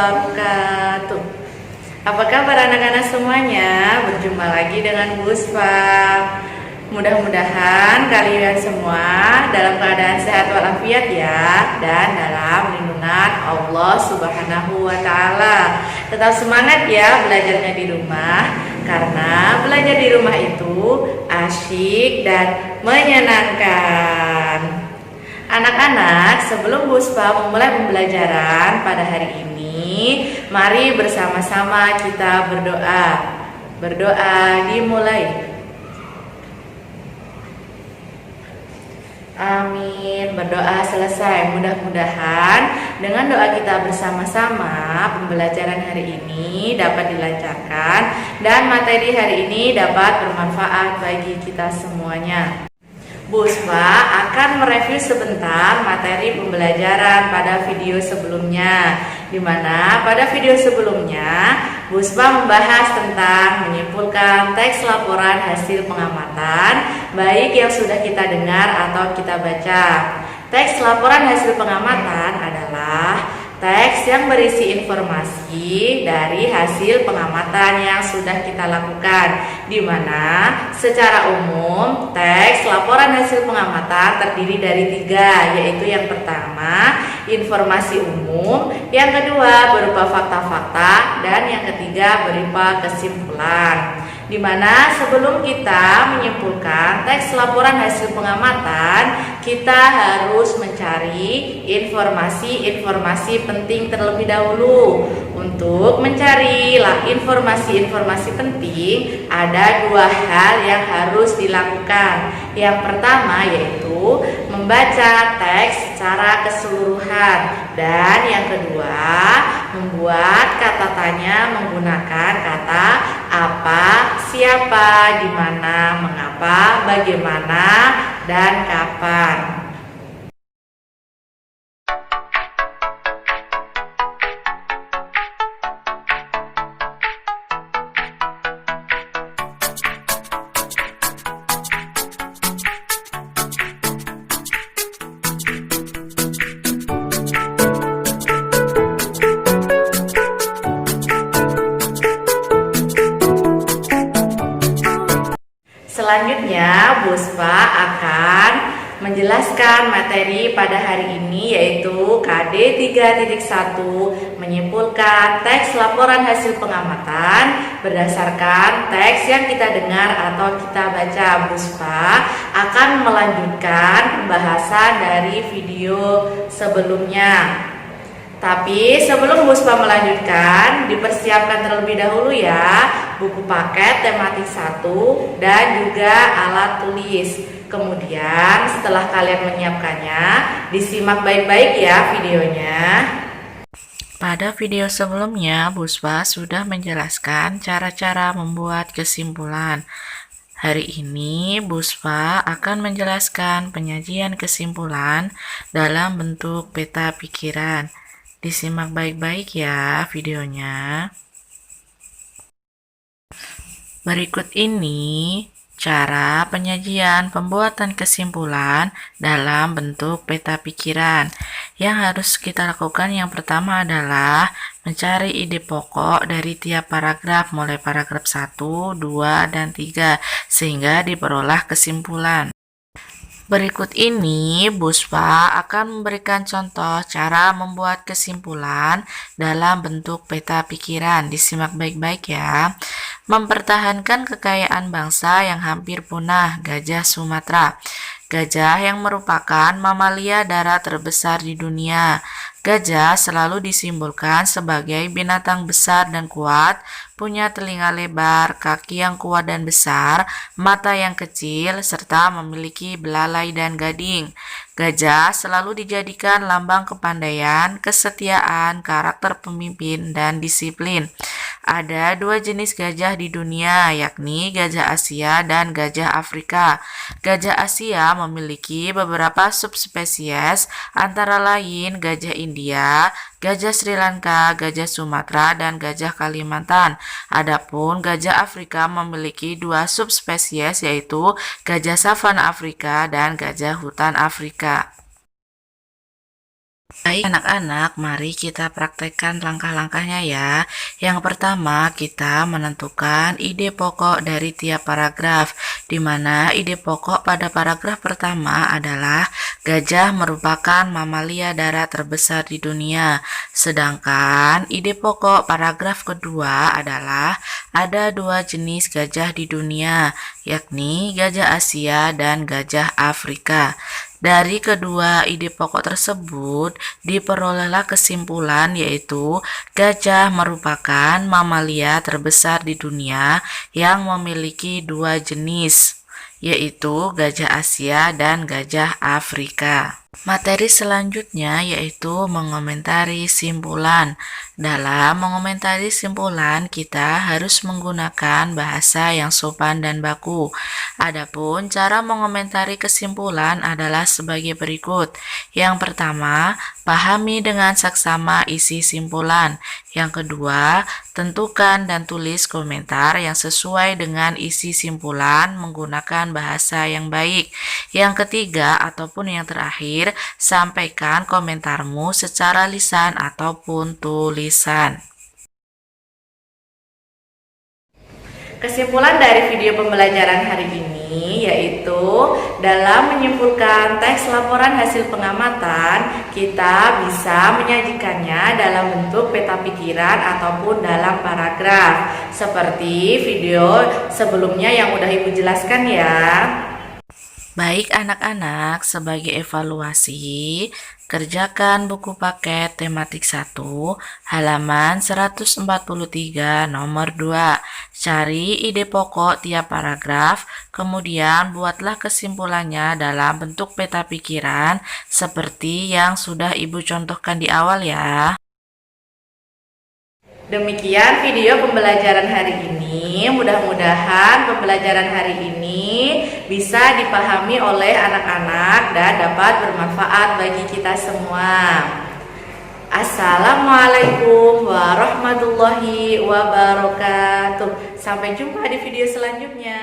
wabarakatuh. Apa kabar anak-anak semuanya? Berjumpa lagi dengan Buspa. Mudah-mudahan kalian semua dalam keadaan sehat walafiat ya, dan dalam lindungan Allah Subhanahu wa Ta'ala. Tetap semangat ya belajarnya di rumah, karena belajar di rumah itu asyik dan menyenangkan. Anak-anak, sebelum Buspa memulai pembelajaran pada hari ini, mari bersama-sama kita berdoa. Berdoa dimulai. Amin. Berdoa selesai. Mudah-mudahan dengan doa kita bersama-sama, pembelajaran hari ini dapat dilancarkan dan materi hari ini dapat bermanfaat bagi kita semuanya. Buspa akan mereview sebentar materi pembelajaran pada video sebelumnya, di mana pada video sebelumnya Buspa membahas tentang menyimpulkan teks laporan hasil pengamatan, baik yang sudah kita dengar atau kita baca. Teks laporan hasil pengamatan adalah teks yang berisi informasi dari hasil pengamatan yang sudah kita lakukan, di mana secara umum teks laporan hasil pengamatan terdiri dari 3, yaitu yang pertama informasi umum, yang kedua berupa fakta-fakta, dan yang ketiga berupa kesimpulan. Di mana sebelum kita menyimpulkan teks laporan hasil pengamatan, kita harus mencari informasi-informasi penting terlebih dahulu. Untuk mencari informasi-informasi penting, ada 2 hal yang harus dilakukan. Yang pertama yaitu membaca teks secara keseluruhan, dan yang kedua membuat kata tanya menggunakan kata apa, siapa, di mana, mengapa, bagaimana, dan kapan. Selanjutnya, Buspa akan menjelaskan materi pada hari ini, yaitu KD 3.1, menyimpulkan teks laporan hasil pengamatan berdasarkan teks yang kita dengar atau kita baca. Buspa akan melanjutkan pembahasan dari video sebelumnya. Tapi sebelum Buspa melanjutkan, dipersiapkan terlebih dahulu ya buku paket tematik 1 dan juga alat tulis. Kemudian setelah kalian menyiapkannya, disimak baik-baik ya videonya. Pada video sebelumnya, Buspa sudah menjelaskan cara-cara membuat kesimpulan. Hari ini, Buspa akan menjelaskan penyajian kesimpulan dalam bentuk peta pikiran. Disimak baik-baik ya videonya. Berikut ini cara penyajian pembuatan kesimpulan dalam bentuk peta pikiran. Yang harus kita lakukan yang pertama adalah mencari ide pokok dari tiap paragraf, mulai paragraf 1, 2, dan 3, sehingga diperolah kesimpulan. Berikut ini Buspa akan memberikan contoh cara membuat kesimpulan dalam bentuk peta pikiran. Disimak baik-baik ya. Mempertahankan kekayaan bangsa yang hampir punah, gajah Sumatera. Gajah yang merupakan mamalia darat terbesar di dunia. Gajah selalu disimbolkan sebagai binatang besar dan kuat, punya telinga lebar, kaki yang kuat dan besar, mata yang kecil, serta memiliki belalai dan gading. Gajah selalu dijadikan lambang kepandaian, kesetiaan, karakter pemimpin, dan disiplin. Ada 2 jenis gajah di dunia, yakni gajah Asia dan gajah Afrika. Gajah Asia memiliki beberapa subspesies, antara lain gajah India, gajah Sri Lanka, gajah Sumatera, dan gajah Kalimantan. Adapun gajah Afrika memiliki 2 subspesies, yaitu gajah savana Afrika dan gajah hutan Afrika. Baik anak-anak, mari kita praktekkan langkah-langkahnya ya. Yang pertama, kita menentukan ide pokok dari tiap paragraf, di mana ide pokok pada paragraf pertama adalah gajah merupakan mamalia darat terbesar di dunia. Sedangkan ide pokok paragraf kedua adalah ada 2 jenis gajah di dunia, yakni gajah Asia dan gajah Afrika. Dari kedua ide pokok tersebut, diperolehlah kesimpulan yaitu gajah merupakan mamalia terbesar di dunia yang memiliki 2 jenis, yaitu gajah Asia dan gajah Afrika. Materi selanjutnya yaitu mengomentari simpulan. Dalam mengomentari simpulan, kita harus menggunakan bahasa yang sopan dan baku. Adapun cara mengomentari kesimpulan adalah sebagai berikut. Yang pertama, pahami dengan saksama isi simpulan. Yang kedua, tentukan dan tulis komentar yang sesuai dengan isi simpulan menggunakan bahasa yang baik. Yang ketiga ataupun yang terakhir, sampaikan komentarmu secara lisan ataupun tulisan. Kesimpulan dari video pembelajaran hari ini yaitu dalam menyimpulkan teks laporan hasil pengamatan, kita bisa menyajikannya dalam bentuk peta pikiran ataupun dalam paragraf seperti video sebelumnya yang udah Ibu jelaskan ya. Baik anak-anak, sebagai evaluasi, kerjakan buku paket tematik 1, halaman 143 nomor 2. Cari ide pokok tiap paragraf, kemudian buatlah kesimpulannya dalam bentuk peta pikiran seperti yang sudah Ibu contohkan di awal ya. Demikian video pembelajaran hari ini. Mudah-mudahan pembelajaran hari ini bisa dipahami oleh anak-anak dan dapat bermanfaat bagi kita semua. Assalamualaikum warahmatullahi wabarakatuh. Sampai jumpa di video selanjutnya.